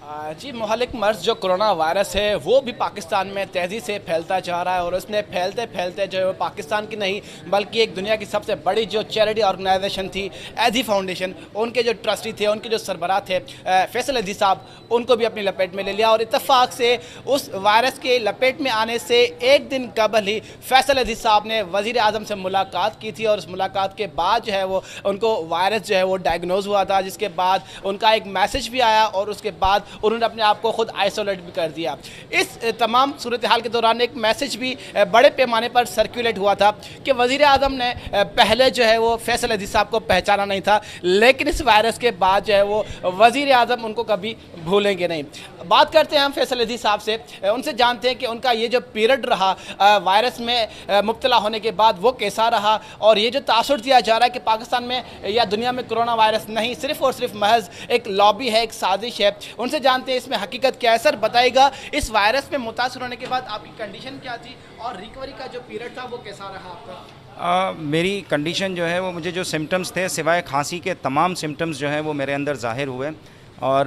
जी, महलिक मर्ज़ जो corona virus है वो भी पाकिस्तान में तेज़ी से फैलता जा रहा है और उसने फैलते फैलते जो है वो पाकिस्तान की नहीं बल्कि एक दुनिया की सबसे बड़ी जो चैरिटी ऑर्गेनाइजेशन थी एजी फाउंडेशन, उनके जो ट्रस्टी थे, उनके जो सरबराह थे फैसल अजीज़ साहब, उनको भी अपनी लपेट में ले लिया। और इत्तफाक से उस वायरस के लपेट में आने से एक दिन कबल ही फैसल अजीज़ साहब ने वज़ीर आज़म से मुलाकात की थी और उस मुलाकात के बाद जो है वो उनको वायरस जो है वो डायग्नोज हुआ था, जिसके बाद उनका एक मैसेज भी आया और उसके बाद उन्होंने अपने आप को खुद आइसोलेट भी कर दिया। इस तमाम सूरत हाल के दौरान एक मैसेज भी बड़े पैमाने पर सर्कुलेट हुआ था कि वज़ीर आज़म ने पहले जो है वो फैसल अजीज़ साहब को पहचाना नहीं था, लेकिन इस वायरस के बाद जो है वो वज़ीर आज़म उनको कभी भूलेंगे नहीं। बात करते हैं हम फैसल अजीज़ साहब से, उनसे जानते हैं कि उनका ये जो पीरियड रहा वायरस में मुब्तला होने के बाद वो कैसा रहा, और ये जो तासुर दिया जा रहा है कि पाकिस्तान में या दुनिया में कोरोना वायरस नहीं, सिर्फ़ और सिर्फ महज एक लॉबी है, एक साजिश है। उनसे जानते हैं इसमें हकीकत क्या है। सर बताइएगा, इस वायरस में मुतासर होने के बाद आपकी कंडीशन क्या थी और रिकवरी का जो पीरियड था वो कैसा रहा आपका? मेरी कंडीशन जो है वो, मुझे जो सिम्टम्स थे सिवाय खांसी के तमाम सिम्टम्स जो है वो मेरे अंदर ज़ाहिर हुए, और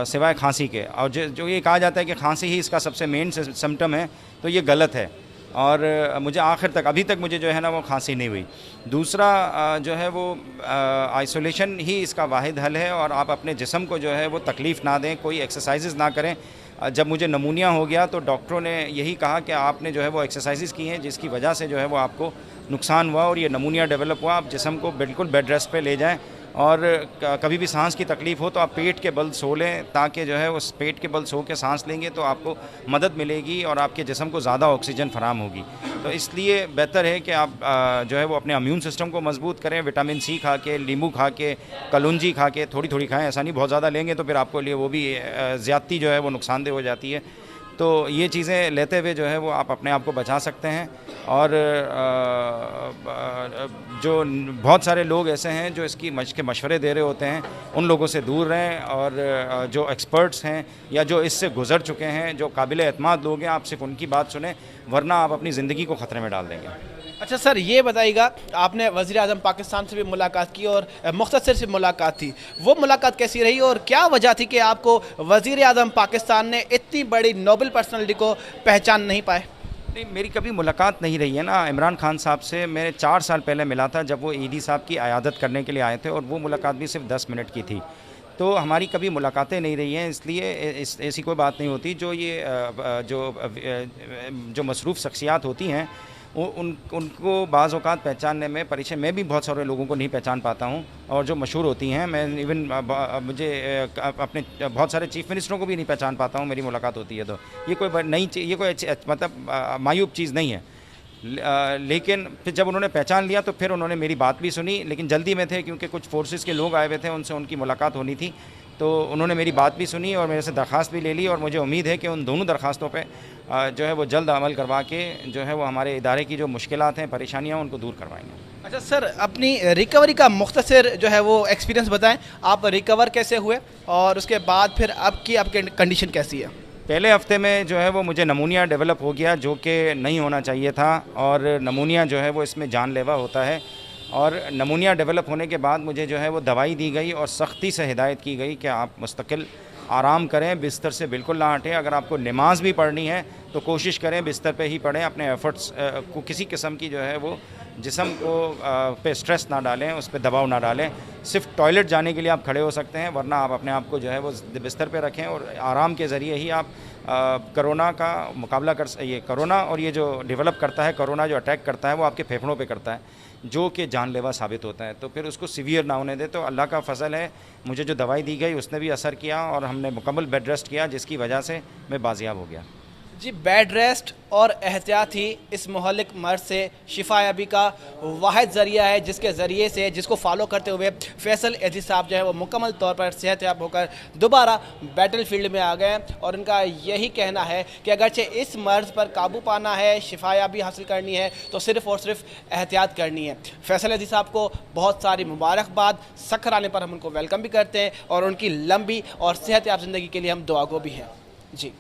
सिवाय खांसी के। और जो ये कहा जाता है कि खांसी ही इसका सबसे मेन सिम्टम है, तो ये गलत है। और मुझे आखिर तक, अभी तक मुझे जो है ना वो खांसी नहीं हुई। दूसरा जो है वो आइसोलेशन ही इसका वाहिद हल है, और आप अपने जिस्म को जो है वो तकलीफ़ ना दें, कोई एक्सरसाइजेज़ ना करें। जब मुझे नमूनिया हो गया तो डॉक्टरों ने यही कहा कि आपने जो है वो एक्सरसाइजेज़ की हैं जिसकी वजह से जो है वो आपको नुकसान हुआ और ये नमूनिया डेवलप हुआ। आप जिस्म को बिल्कुल बेड रेस्ट पे ले जाएं, और कभी भी सांस की तकलीफ़ हो तो आप पेट के बल सो लें, ताकि जो है उस पेट के बल सो के सांस लेंगे तो आपको मदद मिलेगी और आपके जिस्म को ज़्यादा ऑक्सीजन फराम होगी। तो इसलिए बेहतर है कि आप जो है वो अपने इम्यून सिस्टम को मजबूत करें। विटामिन सी खा के, नींबू खा के, कलौंजी खा के, थोड़ी थोड़ी खाएं, ऐसा नहीं बहुत ज़्यादा लेंगे तो फिर आपको लिए वो भी ज़्यादती जो है वो नुकसानदेह हो जाती है। तो ये चीज़ें लेते हुए जो है वो आप अपने आप को बचा सकते हैं। और जो बहुत सारे लोग ऐसे हैं जो इसकी के मशवरे दे रहे होते हैं, उन लोगों से दूर रहें, और जो एक्सपर्ट्स हैं या जो इससे गुज़र चुके हैं, जो काबिल एतमाद लोग हैं, आप सिर्फ उनकी बात सुनें, वरना आप अपनी ज़िंदगी को ख़तरे में डाल देंगे। अच्छा सर, ये बताइएगा, आपने वज़ीर आज़म पाकिस्तान से भी मुलाकात की और मुख्तसर से मुलाकात थी, वो मुलाकात कैसी रही और क्या वजह थी कि आपको वज़ीर आज़म पाकिस्तान ने इतनी बड़ी नोबल पर्सनैलिटी को पहचान नहीं पाए? नहीं, मेरी कभी मुलाकात नहीं रही है ना। इमरान खान साहब से मैं 4 साल पहले मिला था, जब वो ईडी साहब की अयादत करने के लिए आए थे, और वो मुलाकात भी सिर्फ 10 मिनट की थी। तो हमारी कभी मुलाकातें नहीं रही हैं, इसलिए ऐसी कोई बात नहीं होती। जो मसरूफ़ शख्सियात होती हैं उनको बाज़ औक़ात पहचानने में परेशान, मैं भी बहुत सारे लोगों को नहीं पहचान पाता हूँ, और जो मशहूर होती हैं, मैं इवन मुझे अपने बहुत सारे चीफ़ मिनिस्टरों को भी नहीं पहचान पाता हूँ। मेरी मुलाकात होती है तो ये कोई नई ये कोई मतलब मायूब चीज़ नहीं है। लेकिन फिर जब उन्होंने पहचान लिया तो फिर उन्होंने मेरी बात भी सुनी, लेकिन जल्दी में थे क्योंकि कुछ फोर्सेस के लोग आए हुए थे, उनसे उनकी मुलाकात होनी थी। तो उन्होंने मेरी बात भी सुनी और मेरे से दरख्वास्त भी ले ली, और मुझे उम्मीद है कि उन दोनों दरख्वास्तों पे जो है वो जल्द अमल करवा के जो है वो हमारे इदारे की जो मुश्किलात हैं, परेशानियाँ, उनको दूर करवाएंगे। अच्छा सर, अपनी रिकवरी का मुख्तसर जो है वो एक्सपीरियंस बताएं, आप रिकवर कैसे हुए और उसके बाद फिर आपकी कंडीशन कैसी है? पहले हफ्ते में जो है वो मुझे नमूनिया डेवलप हो गया, जो कि नहीं होना चाहिए था, और नमूनिया जो है वो इसमें जानलेवा होता है। और नमूनिया डेवलप होने के बाद मुझे जो है वो दवाई दी गई और सख्ती से हिदायत की गई कि आप मुस्तकिल आराम करें, बिस्तर से बिल्कुल ना हटें। अगर आपको नमाज भी पढ़नी है तो कोशिश करें बिस्तर पे ही पढ़ें, अपने एफ़र्ट्स को किसी किस्म की जो है वो जिस्म को पे स्ट्रेस ना डालें, उस पर दबाव ना डालें। सिर्फ टॉयलेट जाने के लिए आप खड़े हो सकते हैं, वरना आप अपने आप को जो है वो बिस्तर पे रखें, और आराम के ज़रिए ही आप कोरोना का मुकाबला ये कोरोना और ये जो डेवलप करता है, कोरोना जो अटैक करता है वो आपके फेफड़ों पे करता है, जो कि जानलेवा साबित होता है। तो फिर उसको सीवियर ना होने दे। तो अल्लाह का फ़ज़ल है, मुझे जो दवाई दी गई उसने भी असर किया और हमने मुकम्मल बेड रेस्ट किया, जिसकी वजह से मैं बाजियाब हो गया। जी, बेड रेस्ट और एहतियात ही इस महलिक मर्ज़ से शिफायाबी का वाहिद ज़रिया है, जिसके ज़रिए से जिसको फॉलो करते हुए फैसल अजीज़ साहब जो है वो मुकम्मल तौर पर सेहतयाब होकर दोबारा बैटल फील्ड में आ गए हैं। और उनका यही कहना है कि अगरचे इस मर्ज़ पर काबू पाना है, शिफायाबी हासिल करनी है, तो सिर्फ़ और सिर्फ एहतियात करनी है। फैसल अजीज़ साहब को बहुत सारी मुबारकबाद, सखर आने पर हम उनको वेलकम भी करते हैं और उनकी लंबी और सेहतयाब ज़िंदगी के लिए हम दुआ गो भी हैं। जी।